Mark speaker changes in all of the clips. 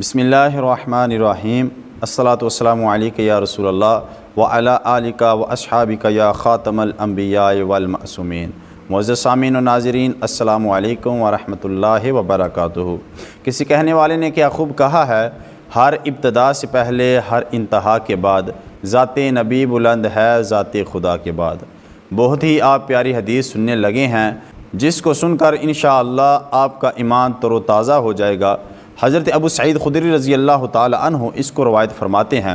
Speaker 1: بسم اللہ الرحمن الرحیم الصلاۃ والسلام علیک یا رسول اللہ وعلی آلک و اصحابک یا خاتم الانبیاء والمعصومین۔ معزز سامعین و ناظرین، السلام علیکم ورحمۃ اللہ وبرکاتہ۔ کسی کہنے والے نے کیا خوب کہا ہے، ہر ابتدا سے پہلے ہر انتہا کے بعد ذات نبی بلند ہے ذات خدا کے بعد۔ بہت ہی آپ پیاری حدیث سننے لگے ہیں، جس کو سن کر انشاءاللہ آپ کا ایمان تر و تازہ ہو جائے گا۔ حضرت ابو سعید خدری رضی اللہ تعالی عنہ اس کو روایت فرماتے ہیں،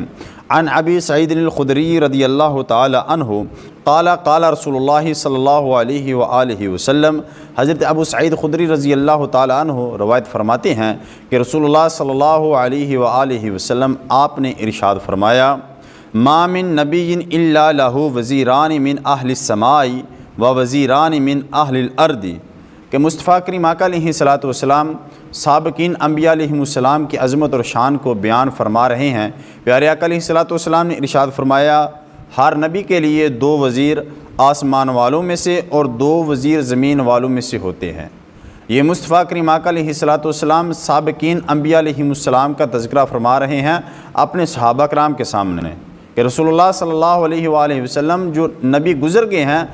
Speaker 1: عن ابی سعید الخدری رضی اللہ تعالی عنہ قال قال رسول اللہ صلی اللہ علیہ وآلہ وسلم۔ حضرت ابو سعید خدری رضی اللہ تعالی عنہ روایت فرماتے ہیں کہ رسول اللہ صلی اللہ علیہ وآلہ وسلم آپ نے ارشاد فرمایا، ما من نبی الا لہ وزیران من اہل السماء و وزیران من اہل الارض، کہ مصطفیٰ کریم آقا علیہ الصلوۃ والسلام سابقین انبیاء علیہ السلام کی عظمت اور شان کو بیان فرما رہے ہیں۔ پیارے آقا علیہ الصلوۃ والسلام نے ارشاد فرمایا، ہر نبی کے لیے 2 وزیر آسمان والوں میں سے اور 2 وزیر زمین والوں میں سے ہوتے ہیں۔ یہ مصطفیٰ کریم آقا علیہ الصلوۃ والسلام سابقین انبیاء علیہ السلام کا تذکرہ فرما رہے ہیں اپنے صحابہ کرام کے سامنے، کہ رسول اللہ صلی اللہ علیہ وآلہ وسلم جو نبی گزر گئے ہیں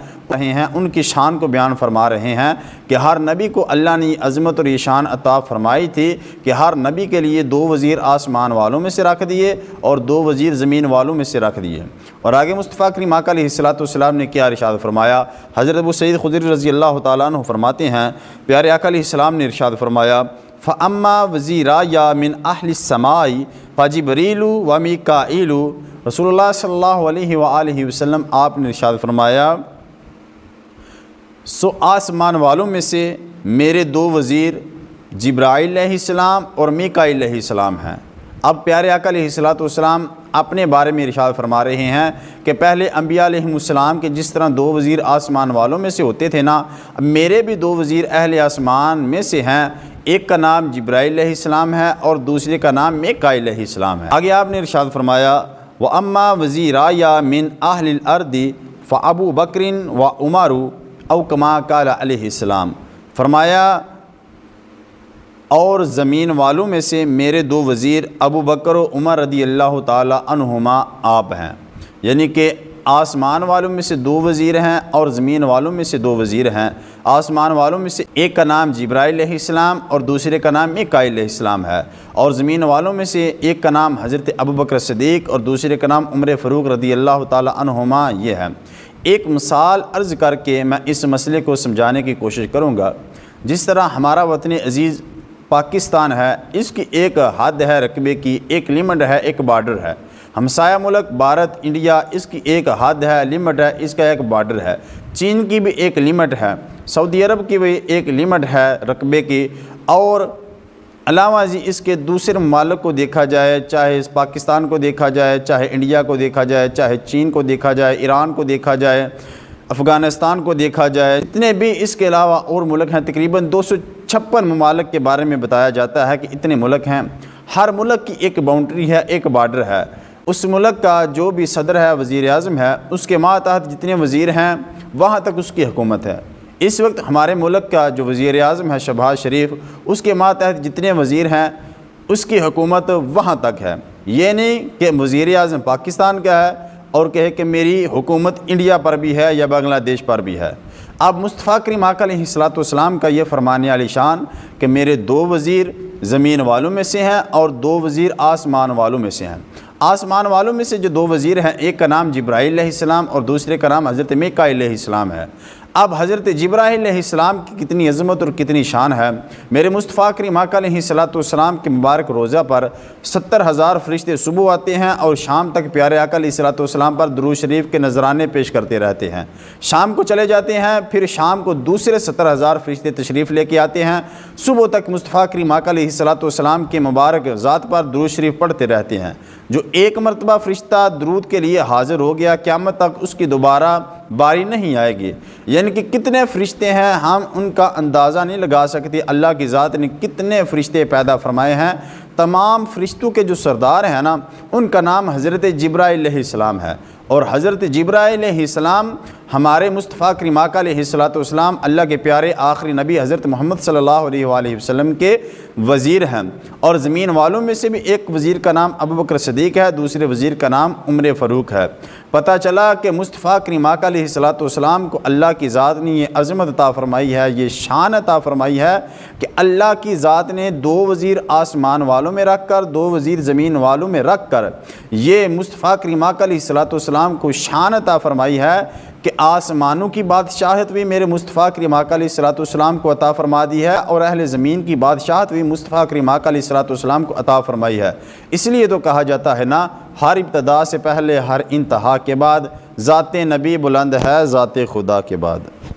Speaker 1: ان کی شان کو بیان فرما رہے ہیں کہ ہر نبی کو اللہ نے عظمت اور یہ شان عطا فرمائی تھی کہ ہر نبی کے لیے 2 وزیر آسمان والوں میں سے رکھ دیے اور 2 وزیر زمین والوں میں سے رکھ دیے۔ اور آگے مصطفیٰ کریم آقا علیہ الصلوۃ والسلام نے کیا ارشاد فرمایا، حضرت ابو سعید خدری رضی اللہ تعالیٰ عنہ فرماتے ہیں، پیارے آقا علیہ السلام نے ارشاد فرمایا، فَأَمَّا وَزِيرَايَ مِنْ أَهْلِ السَّمَاءِ فَجِبْرِيلُ وَمِيكَائِيلُ۔ رسول اللہ صلی اللہ علیہ وآلہ وسلم آپ نے ارشاد فرمایا، سو آسمان والوں میں سے میرے 2 وزیر جبرائیل علیہ السلام اور میکائیل علیہ السلام ہیں۔ اب پیارے آقا علیہ الصلوۃ والسلام اپنے بارے میں ارشاد فرما رہے ہیں کہ پہلے انبیاء علیہ السلام کے جس طرح 2 وزیر آسمان والوں میں سے ہوتے تھے نا، اب میرے بھی 2 وزیر اہل آسمان میں سے ہیں، ایک کا نام جبرائیل علیہ السلام ہے اور دوسرے کا نام میکائیل علیہ السلام ہے۔ آگے آپ نے ارشاد فرمایا، وَأَمَّا وَزِيرَايَ مِنْ أَهْلِ الْأَرْضِ فَأَبُو بَكْرٍ وَعُمَرُ او کما قال علیہ السلام۔ فرمایا، اور زمین والوں میں سے میرے 2 وزیر ابو بکر و عمر رضی اللہ تعالی عنہما آپ ہیں، یعنی کہ آسمان والوں میں سے 2 وزیر ہیں اور زمین والوں میں سے 2 وزیر ہیں۔ آسمان والوں میں سے ایک کا نام جبرائیل علیہ السلام اور دوسرے کا نام میکائیل علیہ السلام ہے، اور زمین والوں میں سے ایک کا نام حضرت ابو بکر صدیق اور دوسرے کا نام عمر فاروق رضی اللہ تعالی عنہما یہ ہے۔ ایک مثال عرض کر کے میں اس مسئلے کو سمجھانے کی کوشش کروں گا۔ جس طرح ہمارا وطن عزیز پاکستان ہے، اس کی ایک حد ہے رقبے کی، ایک لمٹ ہے، ایک بارڈر ہے۔ ہمسایہ ملک بھارت انڈیا، اس کی ایک حد ہے، لمٹ ہے، اس کا ایک بارڈر ہے۔ چین کی بھی ایک لمٹ ہے، سعودی عرب کی بھی ایک لمٹ ہے رقبے کی، اور علاوہ اس کے دوسرے ممالک کو دیکھا جائے، چاہے پاکستان کو دیکھا جائے، چاہے انڈیا کو دیکھا جائے، چاہے چین کو دیکھا جائے، ایران کو دیکھا جائے، افغانستان کو دیکھا جائے، اتنے بھی اس کے علاوہ اور ملک ہیں، تقریباً 256 ممالک کے بارے میں بتایا جاتا ہے کہ اتنے ملک ہیں۔ ہر ملک کی ایک باؤنڈری ہے، ایک بارڈر ہے۔ اس ملک کا جو بھی صدر ہے، وزیر اعظم ہے، اس کے ماتحت جتنے وزیر ہیں وہاں تک اس کی حکومت ہے۔ اس وقت ہمارے ملک کا جو وزیر اعظم ہے شہباز شریف، اس کے ماتحت جتنے وزیر ہیں اس کی حکومت وہاں تک ہے۔ یہ نہیں کہ وزیر اعظم پاکستان کا ہے اور کہے کہ میری حکومت انڈیا پر بھی ہے یا بنگلہ دیش پر بھی ہے۔ اب مصطفیٰ کریم آقا علیہ الصلوۃ والسلام کا یہ فرمانے علی شان کہ میرے 2 وزیر زمین والوں میں سے ہیں اور 2 وزیر آسمان والوں میں سے ہیں۔ آسمان والوں میں سے جو 2 وزیر ہیں، ایک کا نام جبرائیل علیہ السلام اور دوسرے کا نام حضرت میکائیل علیہ السلام ہے۔ اب حضرت جبرائیل علیہ السلام کی کتنی عظمت اور کتنی شان ہے۔ میرے مصطفیٰ کریم آقا علیہ الصلوۃ والسلام کے مبارک روزہ پر 70,000 فرشتے صبح آتے ہیں اور شام تک پیارے آقا علیہ الصلوۃ والسلام پر درود شریف کے نذرانے پیش کرتے رہتے ہیں۔ شام کو چلے جاتے ہیں، پھر شام کو دوسرے 70,000 فرشتے تشریف لے کے آتے ہیں، صبح تک مصطفیٰ کریم آقا علیہ الصلوۃ والسلام کے مبارک ذات پر درود شریف پڑھتے رہتے ہیں۔ جو ایک مرتبہ فرشتہ درود کے لیے حاضر ہو گیا، قیامت تک اس کی دوبارہ باری نہیں آئے گی۔ یعنی کہ کتنے فرشتے ہیں ہم ان کا اندازہ نہیں لگا سکتے۔ اللہ کی ذات نے کتنے فرشتے پیدا فرمائے ہیں۔ تمام فرشتوں کے جو سردار ہیں نا، ان کا نام حضرت جبرائیل علیہ السلام ہے، اور حضرت جبرائیل علیہ السلام ہمارے مصطفیٰ کریم آقا علیہ الصلوۃ والسلام اللہ کے پیارے آخری نبی حضرت محمد صلی اللہ علیہ وآلہ وسلم کے وزیر ہیں، اور زمین والوں میں سے بھی ایک وزیر کا نام ابوبکر صدیق ہے، دوسرے وزیر کا نام عمر فاروق ہے۔ پتہ چلا کہ مصطفیٰ کریم آقا علیہ الصلوۃ والسلام کو اللہ کی ذات نے یہ عظمت عطا فرمائی ہے، یہ شان عطا فرمائی ہے کہ اللہ کی ذات نے 2 وزیر آسمان والوں میں رکھ کر 2 وزیر زمین والوں میں رکھ کر یہ مصطفیٰ کریم آقا علیہ الصلوۃ والسلام کو شان عطا فرمائی ہے کہ آسمانوں کی بادشاہت بھی میرے مصطفیٰ کریم آقا علیہ الصلوۃ والسلام کو عطا فرما دی ہے، اور اہل زمین کی بادشاہت بھی مصطفیٰ کریم آقا علیہ الصلوۃ والسلام کو عطا فرمائی ہے۔ اس لیے تو کہا جاتا ہے نا، ہر ابتدا سے پہلے ہر انتہا کے بعد ذات نبی بلند ہے ذات خدا کے بعد۔